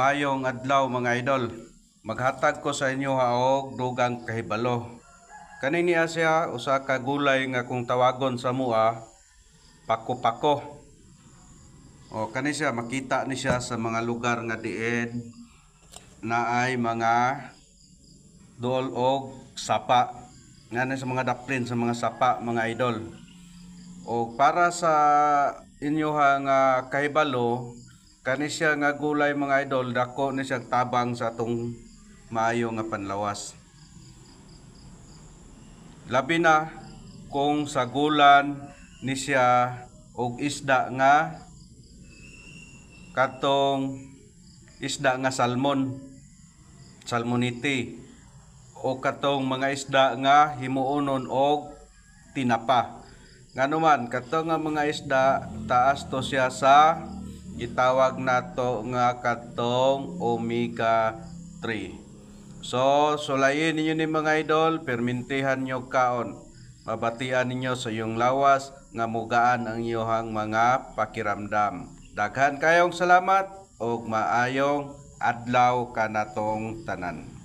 Maayong adlaw mga idol. Maghatag ko sa inyo og dugang kahibalo. Kani niya siya usa ka gulay nga kung tawagon sa mua pako-pako. O kani siya makita ni siya sa mga lugar nga diin na ay mga dool og sapa. Ngani sa mga daplin sa mga sapa mga idol. O para sa inyo nga kahibalo, kani siya nga gulay mga idol, dako ni siyang tabang sa atong maayo nga panlawas. Labi na kung sa gulan ni siya og isda nga katong isda nga salmonite o katong mga isda nga himuonon og tinapa. Nganuman katong nga mga isda taas to siya sa itawag nato nga katong omega 3. So sulayin ninyo ni mga idol, permintihan nyo kaon. Mabatian ninyo sa iyong lawas nga mugaan ang iyohang mga pakiramdam. Daghan kayong salamat og maayong adlaw kanatong tanan.